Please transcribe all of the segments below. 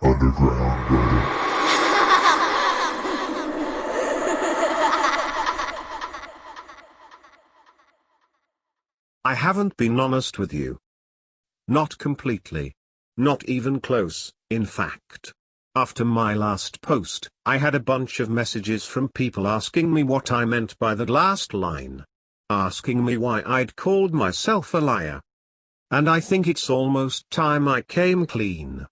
underground, brother. I haven't been honest with you. Not completely. Not even close, in fact. After my last post, I had a bunch of messages from people asking me what I meant by that last line. Asking me why I'd called myself a liar. And I think it's almost time I came clean.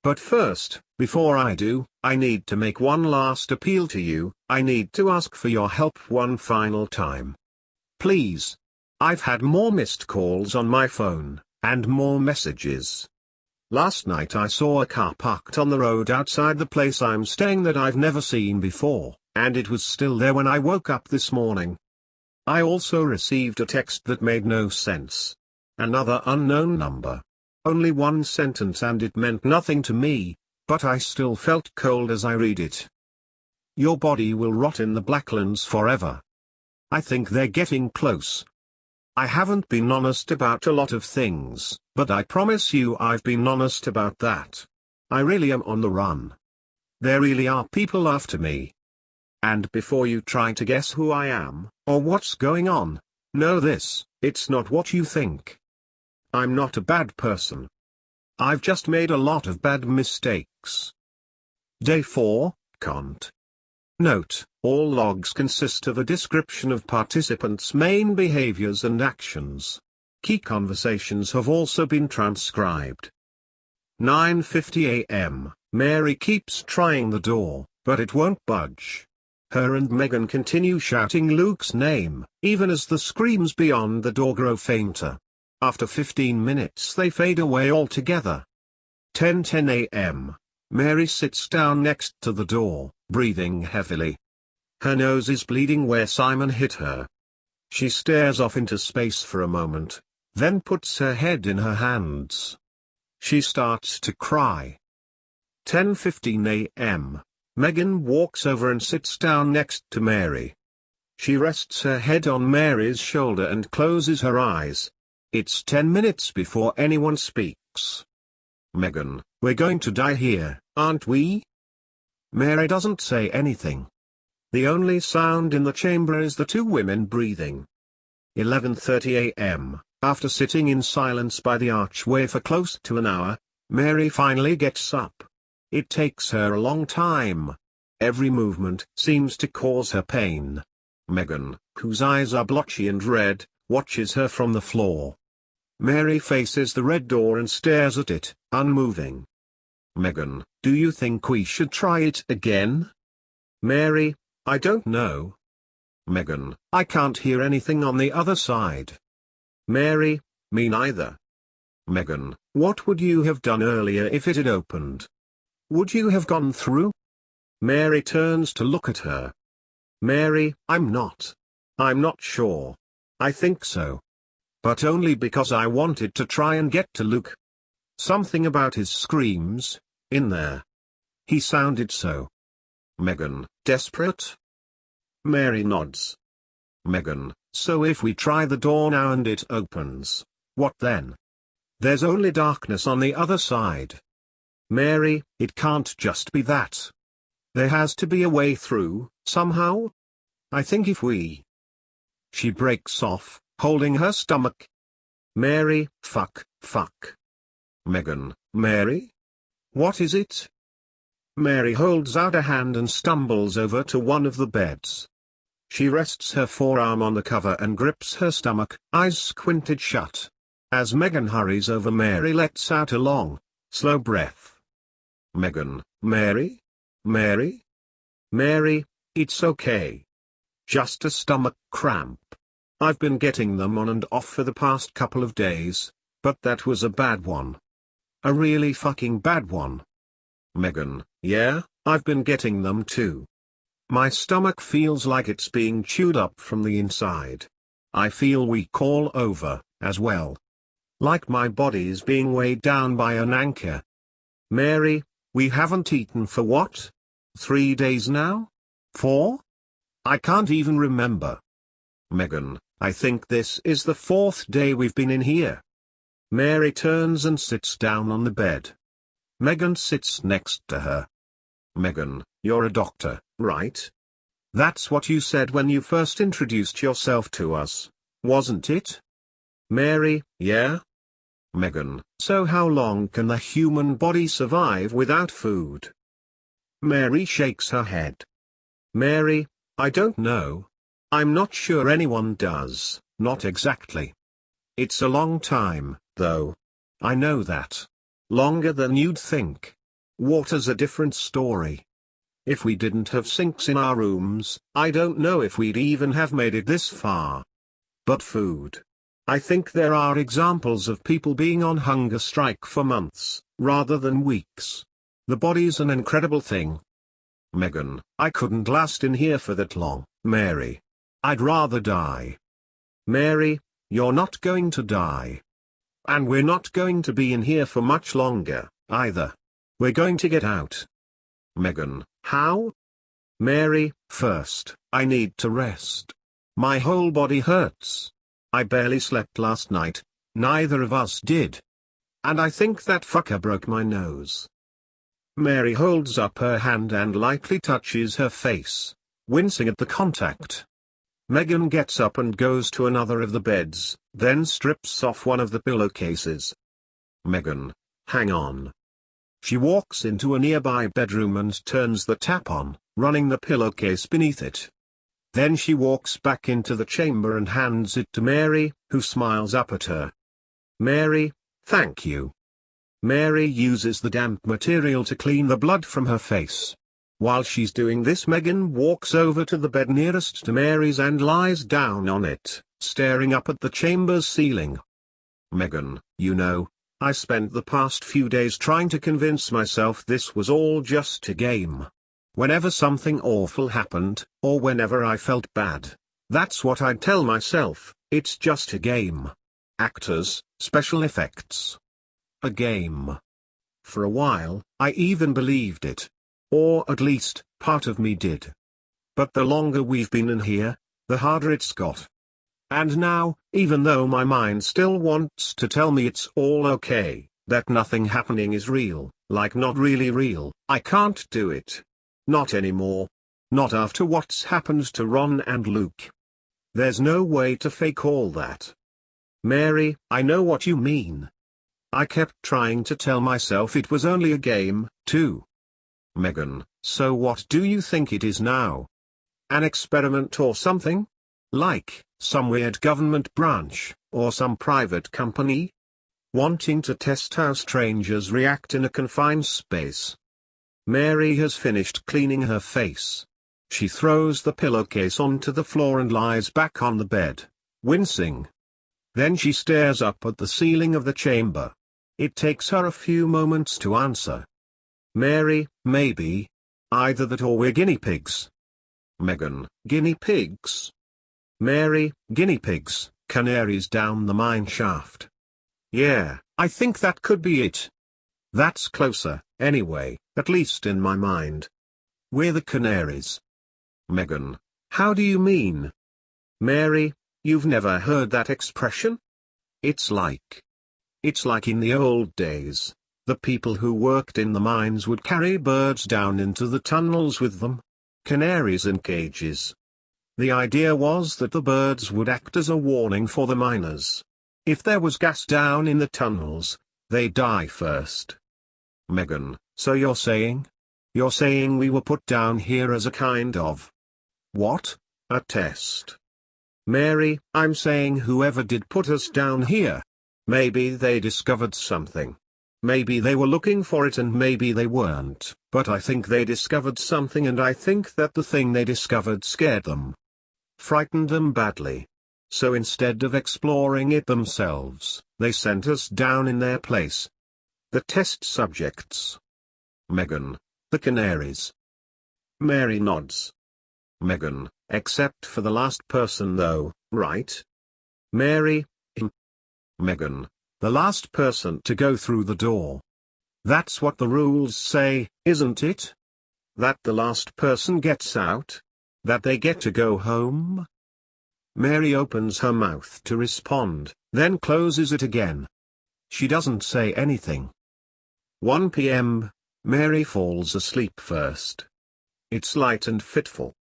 But first, before I do, I need to make one last appeal to you. I need to ask for your help one final time. Please. I've had more missed calls on my phone, and more messages. Last night I saw a car parked on the road outside the place I'm staying that I've never seen before, and it was still there when I woke up this morning. I also received a text that made no sense. Another unknown number. Only one sentence and it meant nothing to me, but I still felt cold as I read it. Your body will rot in the Blacklands forever. I think they're getting close. I haven't been honest about a lot of things, but I promise you I've been honest about that. I really am on the run. There really are people after me. And before you try to guess who I am, or what's going on, know this, it's not what you think. I'm not a bad person. I've just made a lot of bad mistakes. Day 4, Cont. Note, all logs consist of a description of participants' main behaviors and actions. Key conversations have also been transcribed. 9:50 a.m. Mary keeps trying the door, but it won't budge. Her and Megan continue shouting Luke's name, even as the screams beyond the door grow fainter. After 15 minutes they fade away altogether. 10:10 a.m. Mary sits down next to the door, breathing heavily. Her nose is bleeding where Simon hit her. She stares off into space for a moment, then puts her head in her hands. She starts to cry. 10:15 a.m. Megan walks over and sits down next to Mary. She rests her head on Mary's shoulder and closes her eyes. It's 10 minutes before anyone speaks. Megan, we're going to die here, aren't we? Mary doesn't say anything. The only sound in the chamber is the two women breathing. 11:30 a.m. After sitting in silence by the archway for close to an hour, Mary finally gets up. It takes her a long time. Every movement seems to cause her pain. Megan, whose eyes are blotchy and red, watches her from the floor. Mary faces the red door and stares at it, unmoving. Megan, do you think we should try it again? Mary, I don't know. Megan, I can't hear anything on the other side. Mary, me neither. Megan, what would you have done earlier if it had opened? Would you have gone through? Mary turns to look at her. Mary, I'm not sure. I think so. But only because I wanted to try and get to Luke. Something about his screams, in there. He sounded so. Megan, desperate? Mary nods. Megan, so if we try the door now and it opens, what then? There's only darkness on the other side. Mary, it can't just be that. There has to be a way through, somehow. I think if we... She breaks off, holding her stomach. Mary, fuck. Megan, Mary? What is it? Mary holds out a hand and stumbles over to one of the beds. She rests her forearm on the cover and grips her stomach, eyes squinted shut. As Megan hurries over, Mary lets out a long, slow breath. Megan, Mary? Mary? Mary, it's okay. Just a stomach cramp. I've been getting them on and off for the past couple of days, but that was a bad one. A really fucking bad one. Megan, yeah, I've been getting them too. My stomach feels like it's being chewed up from the inside. I feel weak all over, as well. Like my body's being weighed down by an anchor. Mary, we haven't eaten for what? 3 days now? 4? I can't even remember. Megan, I think this is the 4th day we've been in here. Mary turns and sits down on the bed. Megan sits next to her. Megan, you're a doctor, right? That's what you said when you first introduced yourself to us, wasn't it? Mary, yeah? Megan, so how long can the human body survive without food? Mary shakes her head. Mary, I don't know. I'm not sure anyone does, not exactly. It's a long time, though. I know that. Longer than you'd think. Water's a different story. If we didn't have sinks in our rooms, I don't know if we'd even have made it this far. But food. I think there are examples of people being on hunger strike for months, rather than weeks. The body's an incredible thing. Megan, I couldn't last in here for that long, Mary. I'd rather die. Mary, you're not going to die. And we're not going to be in here for much longer, either. We're going to get out. Megan, how? Mary, first, I need to rest. My whole body hurts. I barely slept last night, neither of us did. And I think that fucker broke my nose. Mary holds up her hand and lightly touches her face, wincing at the contact. Megan gets up and goes to another of the beds, then strips off one of the pillowcases. Megan, hang on. She walks into a nearby bedroom and turns the tap on, running the pillowcase beneath it. Then she walks back into the chamber and hands it to Mary, who smiles up at her. Mary, thank you. Mary uses the damp material to clean the blood from her face. While she's doing this, Megan walks over to the bed nearest to Mary's and lies down on it, staring up at the chamber's ceiling. Megan, you know, I spent the past few days trying to convince myself this was all just a game. Whenever something awful happened, or whenever I felt bad, that's what I'd tell myself, it's just a game. Actors, special effects. A game. For a while, I even believed it. Or at least, part of me did. But the longer we've been in here, the harder it's got. And now, even though my mind still wants to tell me it's all okay, that nothing happening is real, like not really real, I can't do it. Not anymore. Not after what's happened to Ron and Luke. There's no way to fake all that. Mary, I know what you mean. I kept trying to tell myself it was only a game, too. Megan, so what do you think it is now? An experiment or something? Like, some weird government branch, or some private company? Wanting to test how strangers react in a confined space. Mary has finished cleaning her face. She throws the pillowcase onto the floor and lies back on the bed, wincing. Then she stares up at the ceiling of the chamber. It takes her a few moments to answer. Mary, maybe. Either that or we're guinea pigs. Megan, guinea pigs? Mary, guinea pigs, canaries down the mine shaft. Yeah, I think that could be it. That's closer, anyway, at least in my mind. We're the canaries. Megan, how do you mean? Mary, you've never heard that expression? It's like in the old days, the people who worked in the mines would carry birds down into the tunnels with them. Canaries in cages. The idea was that the birds would act as a warning for the miners. If there was gas down in the tunnels, they'd die first. Megan, so you're saying? You're saying we were put down here as a kind of... What? A test? Mary, I'm saying whoever did put us down here. Maybe they discovered something. Maybe they were looking for it and maybe they weren't, but I think they discovered something and I think that the thing they discovered scared them. Frightened them badly. So instead of exploring it themselves, they sent us down in their place. The test subjects. Megan, the canaries. Mary nods. Megan, except for the last person though, right? Mary, Megan, the last person to go through the door. That's what the rules say, isn't it? That the last person gets out? That they get to go home? Mary opens her mouth to respond, then closes it again. She doesn't say anything. 1 p.m., Mary falls asleep first. It's light and fitful.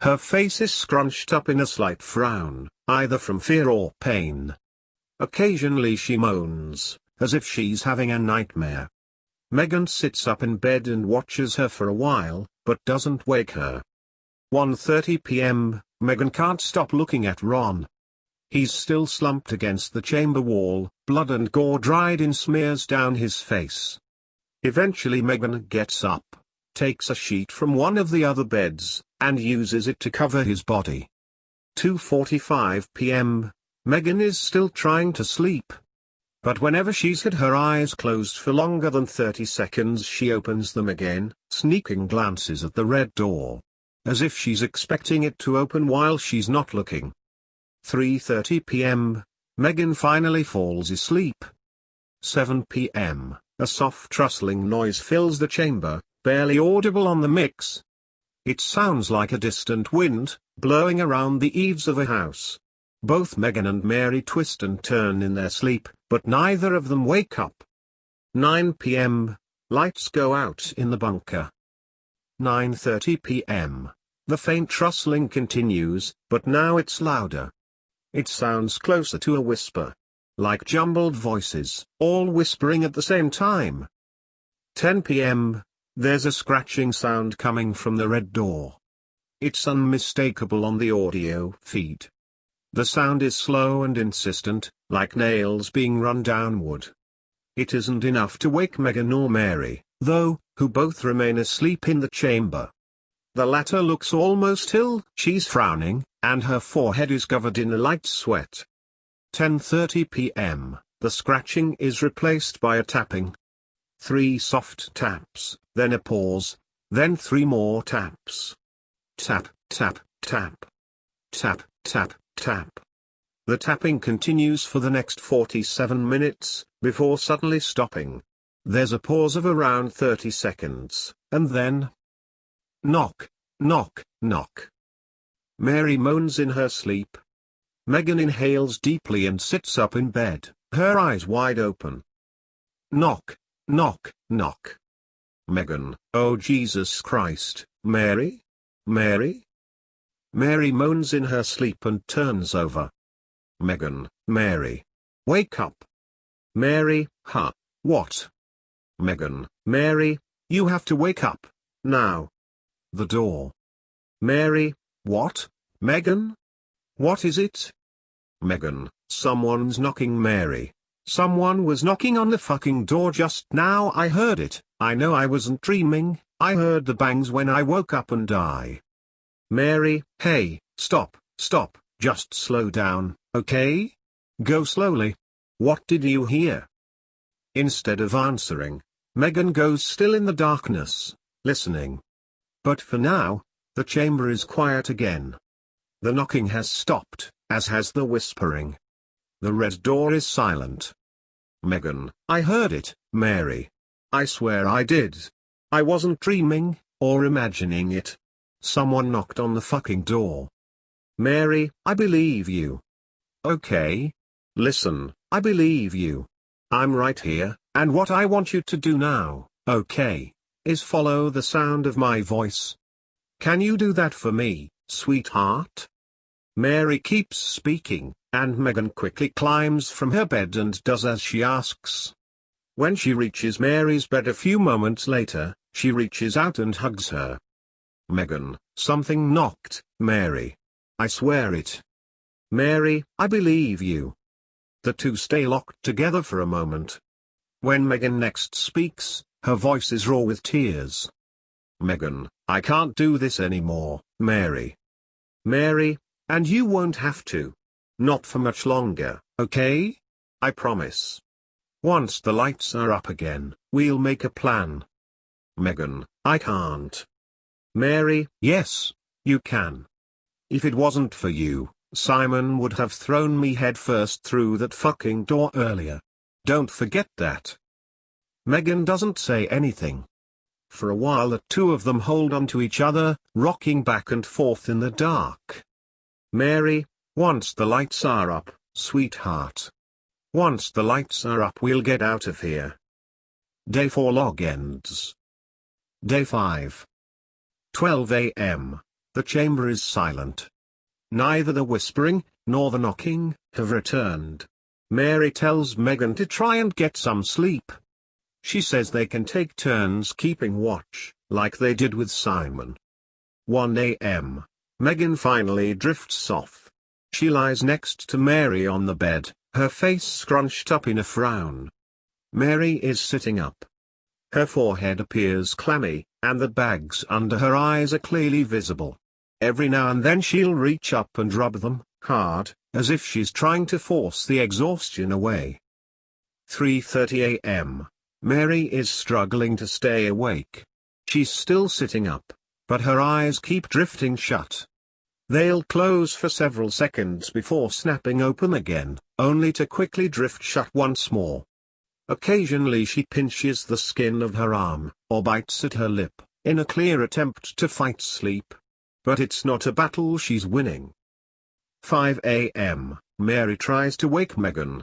Her face is scrunched up in a slight frown, either from fear or pain. Occasionally she moans, as if she's having a nightmare. Megan sits up in bed and watches her for a while, but doesn't wake her. 1:30 p.m., Megan can't stop looking at Ron. He's still slumped against the chamber wall, blood and gore dried in smears down his face. Eventually Megan gets up, takes a sheet from one of the other beds, and uses it to cover his body. 2:45 p.m., Megan is still trying to sleep. But whenever she's had her eyes closed for longer than 30 seconds she opens them again, sneaking glances at the red door. As if she's expecting it to open while she's not looking. 3:30 p.m., Megan finally falls asleep. 7 p.m., a soft rustling noise fills the chamber, barely audible on the mix. It sounds like a distant wind, blowing around the eaves of a house. Both Megan and Mary twist and turn in their sleep, but neither of them wake up. 9 p.m., lights go out in the bunker. 9:30 p.m., the faint rustling continues, but now it's louder. It sounds closer to a whisper. Like jumbled voices, all whispering at the same time. 10 p.m., there's a scratching sound coming from the red door. It's unmistakable on the audio feed. The sound is slow and insistent, like nails being run down wood. It isn't enough to wake Megan or Mary, though, who both remain asleep in the chamber. The latter looks almost ill, she's frowning, and her forehead is covered in a light sweat. 10:30 p.m., the scratching is replaced by a tapping. 3 soft taps, then a pause, then 3 more taps. Tap, tap, tap. Tap, tap, tap. The tapping continues for the next 47 minutes, before suddenly stopping. There's a pause of around 30 seconds, and then... knock, knock, knock. Mary moans in her sleep. Megan inhales deeply and sits up in bed, her eyes wide open. Knock, knock, knock. Megan, oh Jesus Christ, Mary? Mary? Mary moans in her sleep and turns over. Megan, Mary. Wake up. Mary, huh, what? Megan, Mary, you have to wake up, now. The door. Mary, what, Megan? What is it? Megan, someone's knocking. Mary. Someone was knocking on the fucking door just now. I heard it. I know I wasn't dreaming. I heard the bangs when I woke up and I. Mary, hey, stop, stop, just slow down, okay? Go slowly. What did you hear? Instead of answering, Megan goes still in the darkness, listening. But for now, the chamber is quiet again. The knocking has stopped, as has the whispering. The red door is silent. Megan, I heard it, Mary. I swear I did. I wasn't dreaming, or imagining it. Someone knocked on the fucking door. Mary, I believe you. Okay. Listen, I believe you. I'm right here, and what I want you to do now, okay, is follow the sound of my voice. Can you do that for me, sweetheart? Mary keeps speaking, and Megan quickly climbs from her bed and does as she asks. When she reaches Mary's bed a few moments later, she reaches out and hugs her. Megan, something knocked, Mary. I swear it. Mary, I believe you. The two stay locked together for a moment. When Megan next speaks, her voice is raw with tears. Megan, I can't do this anymore, Mary. Mary, and you won't have to. Not for much longer, okay? I promise. Once the lights are up again, we'll make a plan. Megan, I can't. Mary, yes, you can. If it wasn't for you, Simon would have thrown me headfirst through that fucking door earlier. Don't forget that. Megan doesn't say anything. For a while the two of them hold on to each other, rocking back and forth in the dark. Mary, once the lights are up, sweetheart. Once the lights are up we'll get out of here. Day 4 log ends. Day 5. 12 a.m. The chamber is silent. Neither the whispering, nor the knocking, have returned. Mary tells Megan to try and get some sleep. She says they can take turns keeping watch, like they did with Simon. 1 a.m. Megan finally drifts off. She lies next to Mary on the bed, her face scrunched up in a frown. Mary is sitting up. Her forehead appears clammy, and the bags under her eyes are clearly visible. Every now and then she'll reach up and rub them, hard, as if she's trying to force the exhaustion away. 3:30 a.m. Mary is struggling to stay awake. She's still sitting up, but her eyes keep drifting shut. They'll close for several seconds before snapping open again, only to quickly drift shut once more. Occasionally she pinches the skin of her arm, or bites at her lip, in a clear attempt to fight sleep. But it's not a battle she's winning. 5 a.m. Mary tries to wake Megan.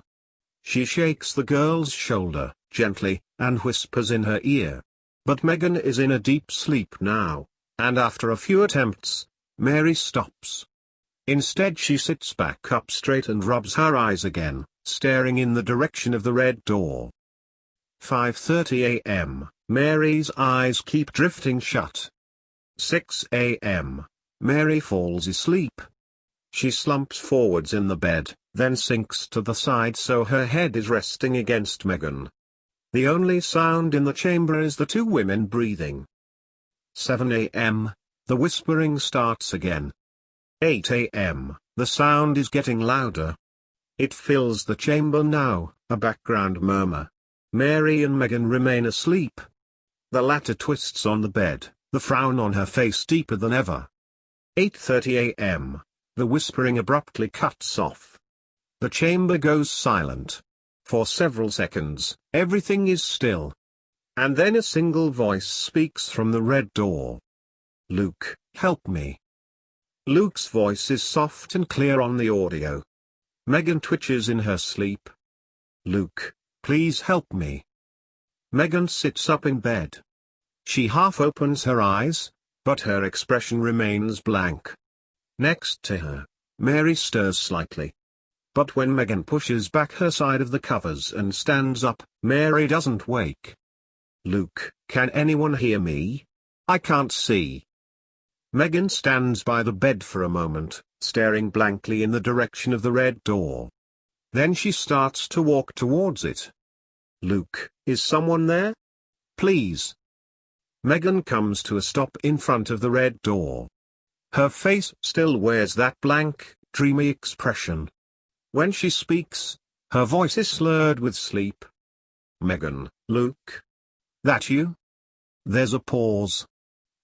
She shakes the girl's shoulder, gently, and whispers in her ear. But Megan is in a deep sleep now, and after a few attempts, Mary stops. Instead she sits back up straight and rubs her eyes again, staring in the direction of the red door. 5:30 a.m. Mary's eyes keep drifting shut. 6 a.m. Mary falls asleep. She slumps forwards in the bed, then sinks to the side so her head is resting against Megan. The only sound in the chamber is the two women breathing. 7 a.m. The whispering starts again. 8 a.m. The sound is getting louder. It fills the chamber now, a background murmur. Mary and Megan remain asleep. The latter twists on the bed, the frown on her face deeper than ever. 8:30 a.m. The whispering abruptly cuts off. The chamber goes silent. For several seconds, everything is still. And then a single voice speaks from the red door. "Luke, help me." Luke's voice is soft and clear on the audio. Megan twitches in her sleep. "Luke, please help me." Megan sits up in bed. She half opens her eyes, but her expression remains blank. Next to her, Mary stirs slightly. But when Megan pushes back her side of the covers and stands up, Mary doesn't wake. "Luke, can anyone hear me? I can't see." Megan stands by the bed for a moment, staring blankly in the direction of the red door. Then she starts to walk towards it. "Luke, is someone there? Please." Megan comes to a stop in front of the red door. Her face still wears that blank, dreamy expression. When she speaks, her voice is slurred with sleep. "Megan, Luke? That you?" There's a pause.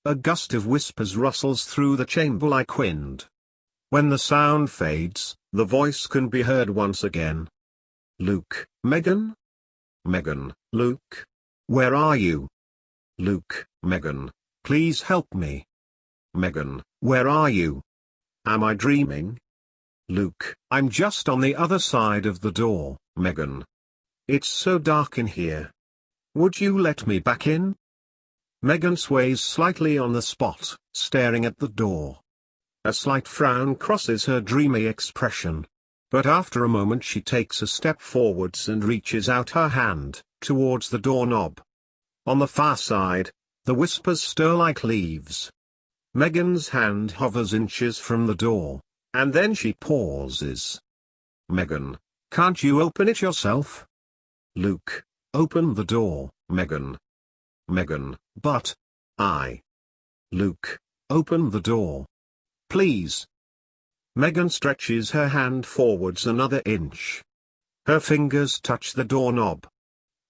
A gust of whispers rustles through the chamber like wind. When the sound fades, the voice can be heard once again. "Luke, Megan? Megan, Luke? Where are you? Luke, Megan, please help me. Megan, where are you? Am I dreaming? Luke, I'm just on the other side of the door, Megan. It's so dark in here. Would you let me back in?" Megan sways slightly on the spot, staring at the door. A slight frown crosses her dreamy expression. But after a moment she takes a step forwards and reaches out her hand, towards the doorknob. On the far side, the whispers stir like leaves. Megan's hand hovers inches from the door, and then she pauses. "Megan, can't you open it yourself?" "Luke, open the door, Megan." "Megan, but Luke, open the door. Please." Megan stretches her hand forwards another inch. Her fingers touch the doorknob.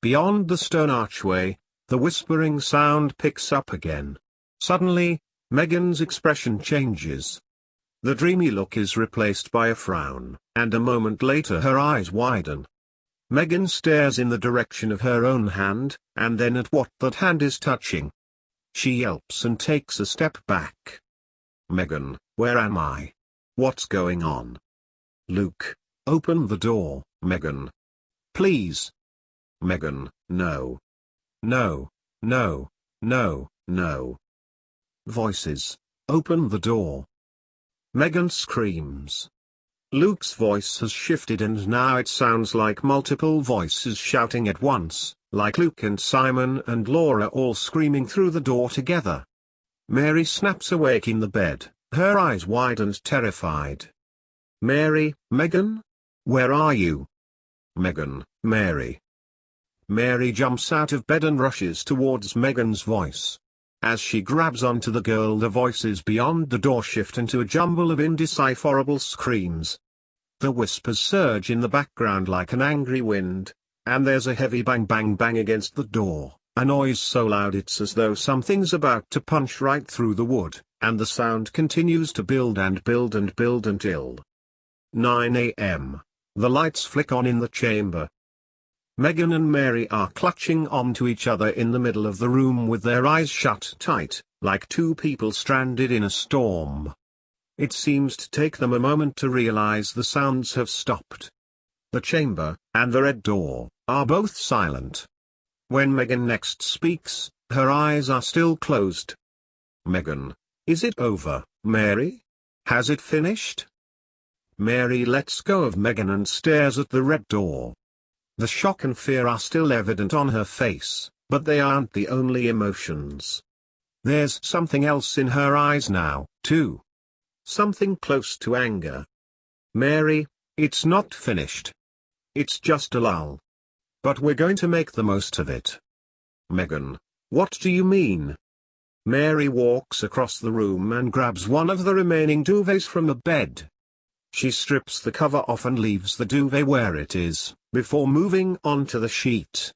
Beyond the stone archway, the whispering sound picks up again. Suddenly, Megan's expression changes. The dreamy look is replaced by a frown, and a moment later her eyes widen. Megan stares in the direction of her own hand, and then at what that hand is touching. She yelps and takes a step back. "Megan, where am I? What's going on? Luke, open the door, Megan. Please." "Megan, no. No, no, no, no. Voices. Open the door. Megan screams. Luke's voice has shifted and now it sounds like multiple voices shouting at once, like Luke and Simon and Laura all screaming through the door together. Mary snaps awake in the bed, her eyes wide and terrified. Mary, Megan? Where are you? Megan, Mary. Mary jumps out of bed and rushes towards Megan's voice. As she grabs onto the girl, the voices beyond the door shift into a jumble of indecipherable screams. The whispers surge in the background like an angry wind, and there's a heavy bang bang bang against the door, a noise so loud it's as though something's about to punch right through the wood, and the sound continues to build and build and build until 9 a.m. The lights flick on in the chamber. Megan and Mary are clutching onto each other in the middle of the room with their eyes shut tight, like two people stranded in a storm. It seems to take them a moment to realize the sounds have stopped. The chamber, and the red door, are both silent. When Megan next speaks, her eyes are still closed. Megan, is it over, Mary? Has it finished? Mary lets go of Megan and stares at the red door. The shock and fear are still evident on her face, but they aren't the only emotions. There's something else in her eyes now, too. Something close to anger. Mary, it's not finished. It's just a lull. But we're going to make the most of it. Megan, what do you mean? Mary walks across the room and grabs one of the remaining duvets from the bed. She strips the cover off and leaves the duvet where it is, before moving on to the sheet.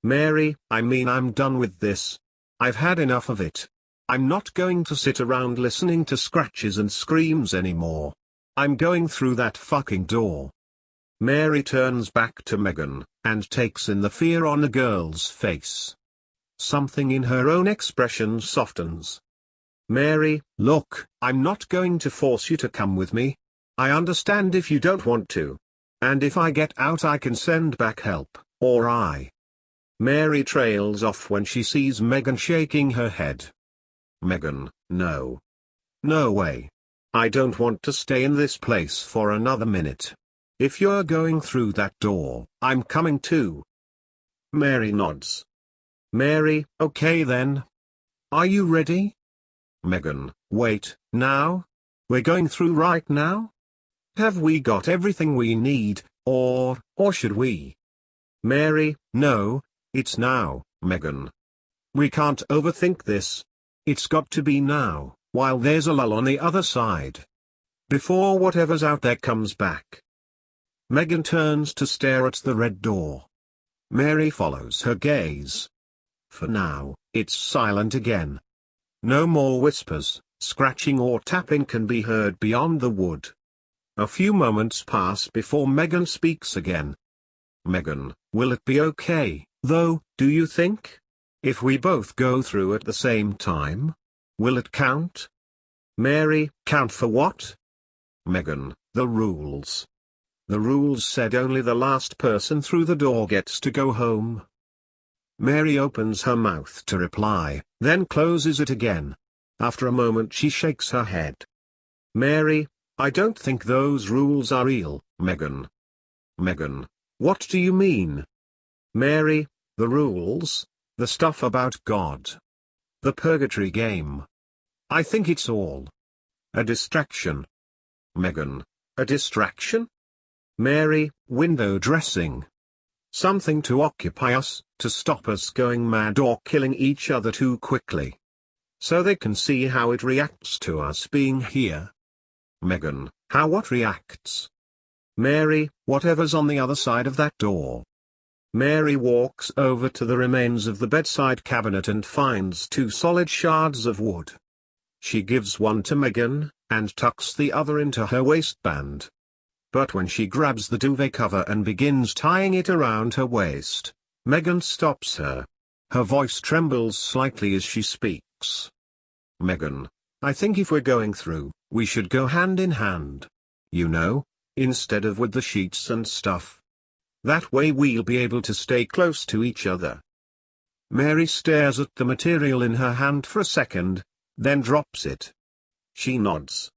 Mary, I'm done with this. I've had enough of it. I'm not going to sit around listening to scratches and screams anymore. I'm going through that fucking door. Mary turns back to Megan, and takes in the fear on the girl's face. Something in her own expression softens. Mary, look, I'm not going to force you to come with me. I understand if you don't want to. And if I get out I can send back help, or I. Mary trails off when she sees Megan shaking her head. Megan, no. No way. I don't want to stay in this place for another minute. If you're going through that door, I'm coming too. Mary nods. Mary, okay then. Are you ready? Megan, wait, now? We're going through right now? Have we got everything we need, or should we? Mary, no, it's now, Megan. We can't overthink this. It's got to be now, while there's a lull on the other side. Before whatever's out there comes back. Megan turns to stare at the red door. Mary follows her gaze. For now, it's silent again. No more whispers, scratching or tapping can be heard beyond the wood. A few moments pass before Megan speaks again. Megan, will it be okay, though, do you think? If we both go through at the same time? Will it count? Mary, count for what? Megan, the rules. The rules said only the last person through the door gets to go home. Mary opens her mouth to reply, then closes it again. After a moment she shakes her head. Mary, I don't think those rules are real, Megan. Megan, what do you mean? Mary, the rules, the stuff about God. The Purgatory Game. I think it's all a distraction. Megan, a distraction? Mary, window dressing. Something to occupy us, to stop us going mad or killing each other too quickly. So they can see how it reacts to us being here. Megan, how what reacts? Mary, whatever's on the other side of that door. Mary walks over to the remains of the bedside cabinet and finds two solid shards of wood. She gives one to Megan, and tucks the other into her waistband. But when she grabs the duvet cover and begins tying it around her waist, Megan stops her. Her voice trembles slightly as she speaks. Megan, I think if we're going through, we should go hand in hand. You know, instead of with the sheets and stuff. That way we'll be able to stay close to each other. Mary stares at the material in her hand for a second, then drops it. She nods.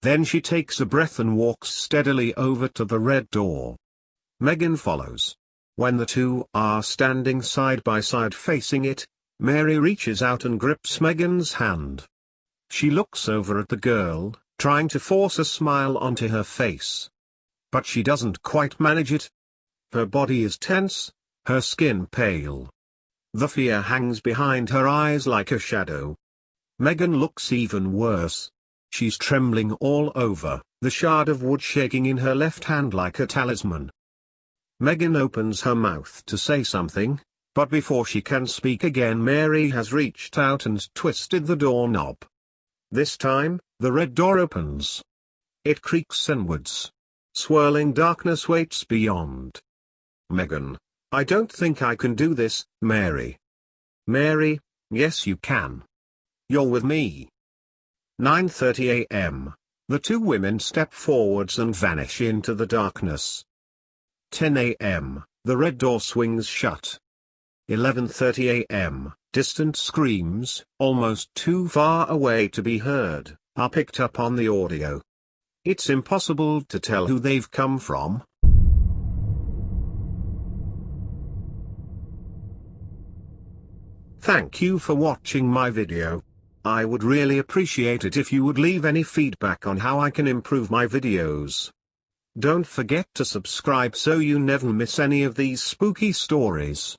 Then she takes a breath and walks steadily over to the red door. Megan follows. When the two are standing side by side facing it, Mary reaches out and grips Megan's hand. She looks over at the girl, trying to force a smile onto her face. But she doesn't quite manage it. Her body is tense, her skin pale. The fear hangs behind her eyes like a shadow. Megan looks even worse. She's trembling all over, the shard of wood shaking in her left hand like a talisman. Megan opens her mouth to say something, but before she can speak again, Mary has reached out and twisted the doorknob. This time, the red door opens. It creaks inwards. Swirling darkness waits beyond. Megan, I don't think I can do this, Mary. Mary, yes you can. You're with me. 9:30 a.m. The two women step forwards and vanish into the darkness. 10 a.m. The red door swings shut. 11:30 a.m. Distant screams, almost too far away to be heard, are picked up on the audio. It's impossible to tell who they've come from. Thank you for watching my video. I would really appreciate it if you would leave any feedback on how I can improve my videos. Don't forget to subscribe so you never miss any of these spooky stories.